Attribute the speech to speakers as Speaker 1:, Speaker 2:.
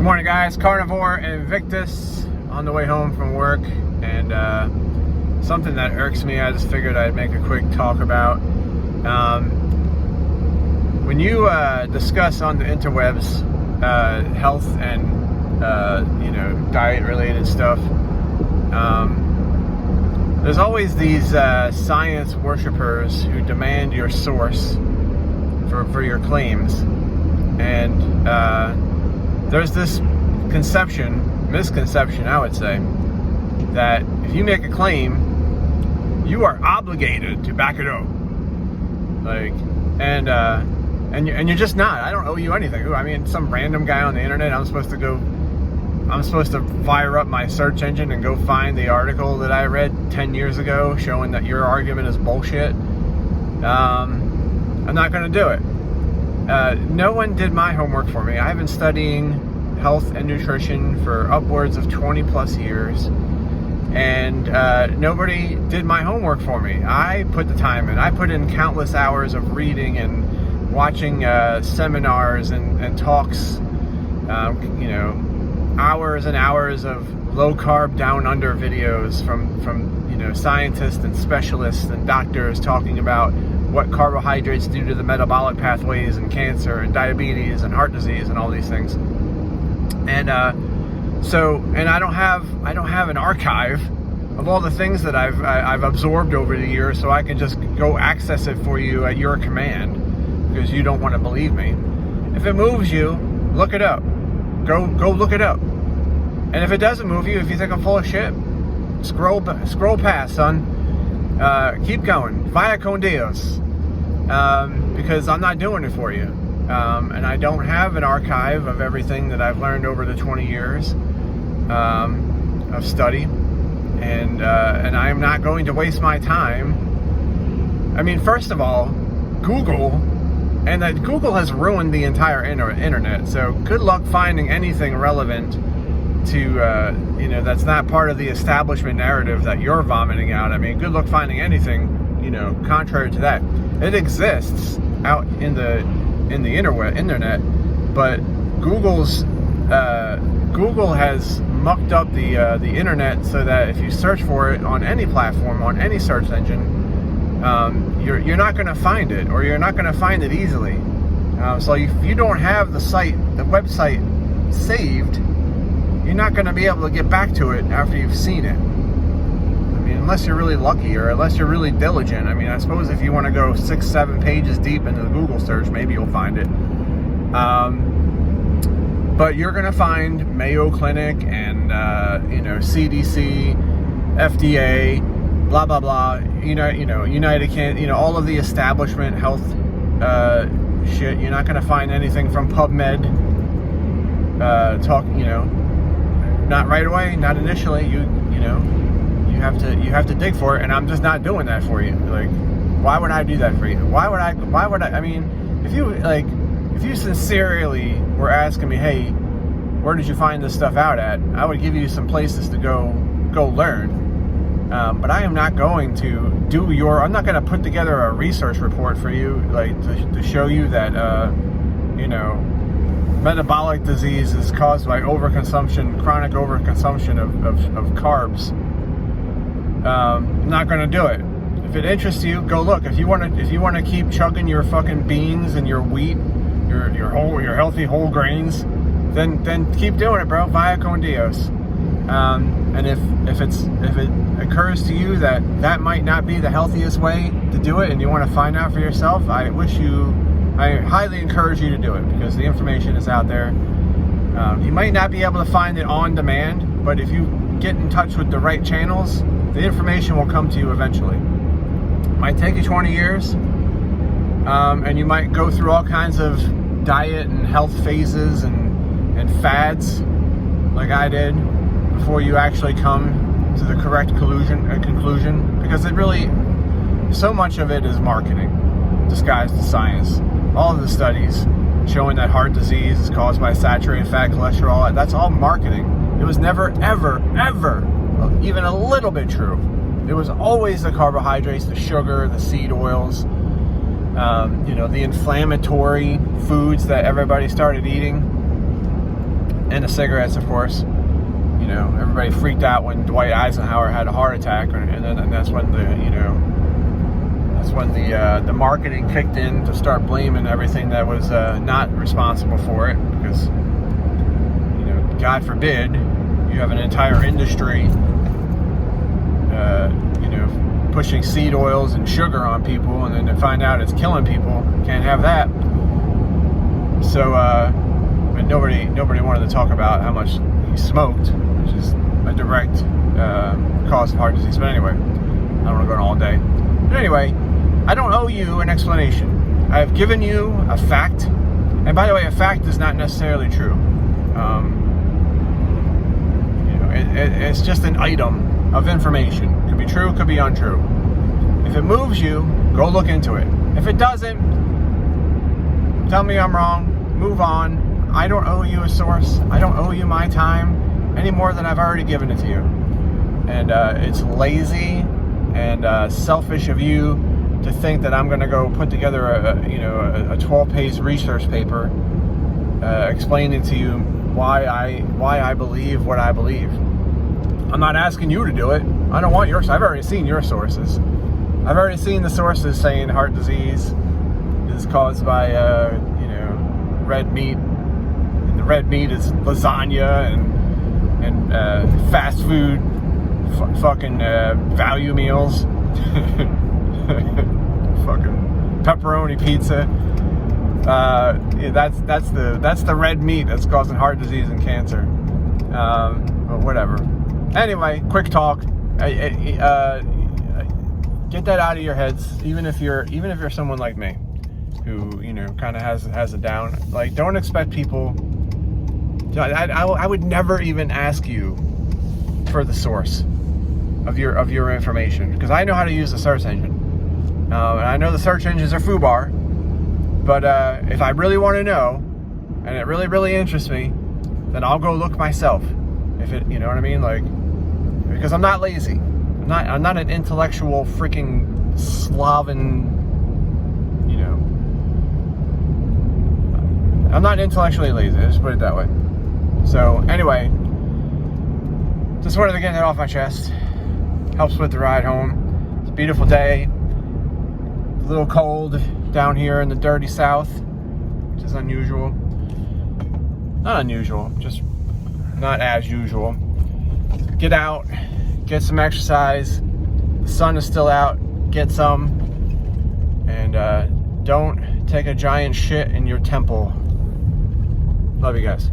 Speaker 1: Good morning, guys. Carnivore Invictus on the way home from work, and something that irks me, I just figured I'd make a quick talk about. When you discuss on the interwebs health and diet-related stuff, there's always these science worshippers who demand your source for your claims, and there's this misconception, I would say, that if you make a claim, you are obligated to back it up. And you're just not. I don't owe you anything. I mean, some random guy on the internet, I'm supposed to fire up my search engine and go find the article that I read 10 years ago showing that your argument is bullshit. I'm not going to do it. No one did my homework for me. I've been studying health and nutrition for upwards of 20 plus years, and nobody did my homework for me. I put the time in. I put in countless hours of reading and watching seminars and talks, hours and hours of low carb down under videos from scientists and specialists and doctors talking about what carbohydrates do to the metabolic pathways and cancer and diabetes and heart disease and all these things. And I don't have an archive of all the things that I've absorbed over the years, so I can just go access it for you at your command because you don't want to believe me. If it moves you, look it up. Go look it up. And if it doesn't move you, if you think I'm full of shit, scroll past, son. Keep going. Vaya con Dios. Because I'm not doing it for you. And I don't have an archive of everything that I've learned over the 20 years of study. And I am not going to waste my time. I mean, first of all, Google has ruined the entire internet. So good luck finding anything relevant to that's not part of the establishment narrative that you're vomiting out. I mean, good luck finding anything contrary to that. It exists out in the internet, but Google has mucked up the internet so that if you search for it on any platform, on any search engine, you're not going to find it, or you're not going to find it easily. So if you don't have the website saved, you're not going to be able to get back to it after you've seen it. I mean, unless you're really lucky, or unless you're really diligent. I mean, I suppose if you want to go 6-7 pages deep into the Google search, maybe you'll find it. But you're going to find Mayo Clinic and CDC, FDA, blah blah blah. United all of the establishment health shit. You're not going to find anything from PubMed. Not right away, not initially. You have to dig for it, and I'm just not doing that for you. Like, why would I do that for you? Why would I? I mean, if you sincerely were asking me, hey, where did you find this stuff out at? I would give you some places to go learn. But I am not going to I'm not going to put together a research report for you, like to show you that metabolic disease is caused by chronic overconsumption of carbs. I'm not going to do it. If it interests you, go look. If you want to keep chugging your fucking beans and your wheat, your healthy whole grains, then keep doing it, bro. Vaya con Dios. And if it occurs to you that might not be the healthiest way to do it, and you want to find out for yourself, I highly encourage you to do it, because the information is out there. You might not be able to find it on demand, but if you get in touch with the right channels, the information will come to you eventually. It might take you 20 years, and you might go through all kinds of diet and health phases and fads like I did before you actually come to the correct conclusion, because so much of it is marketing disguised as science. All of the studies showing that heart disease is caused by saturated fat, cholesterol, that's all marketing. It was never, ever, ever even a little bit true. It was always the carbohydrates, the sugar, the seed oils, the inflammatory foods that everybody started eating. And the cigarettes, of course. You know, everybody freaked out when Dwight Eisenhower had a heart attack, and that's when the marketing kicked in to start blaming everything that was not responsible for it, because, you know, God forbid you have an entire industry, you know, pushing seed oils and sugar on people, and then to find out it's killing people. Can't have that. So, but nobody wanted to talk about how much he smoked, which is a direct cause of heart disease. But anyway, I don't want to go on all day. But anyway, I don't owe you an explanation. I have given you a fact, and by the way, a fact is not necessarily true. You know, it's just an item of information. Could be true, could be untrue. If it moves you, go look into it. If it doesn't, tell me I'm wrong. Move on. I don't owe you a source. I don't owe you my time any more than I've already given it to you. And it's lazy and selfish of you to think that I'm going to go put together a 12-page research paper explaining to you why I believe what I believe. I'm not asking you to do it. I don't want yours. I've already seen your sources. I've already seen the sources saying heart disease is caused by red meat. And the red meat is lasagna and fast food fucking value meals. Fucking pepperoni pizza. That's the red meat that's causing heart disease and cancer. But whatever. Anyway, quick talk. Get that out of your heads. Even if you're someone like me, who kind of has a down. Like, don't expect people. I would never even ask you for the source of your information, because I know how to use the search engine. And I know the search engines are FUBAR, but if I really want to know, and it really, really interests me, then I'll go look myself. If it, you know what I mean? Like, because I'm not lazy. I'm not an intellectual freaking sloven, I'm not intellectually lazy, let's put it that way. So, anyway, just wanted to get that off my chest. Helps with the ride home. It's a beautiful day. A little cold down here in the dirty South, which is unusual. Not unusual, just not as usual. Get out, get some exercise. The sun is still out, get some. And don't take a giant shit in your temple. Love you guys.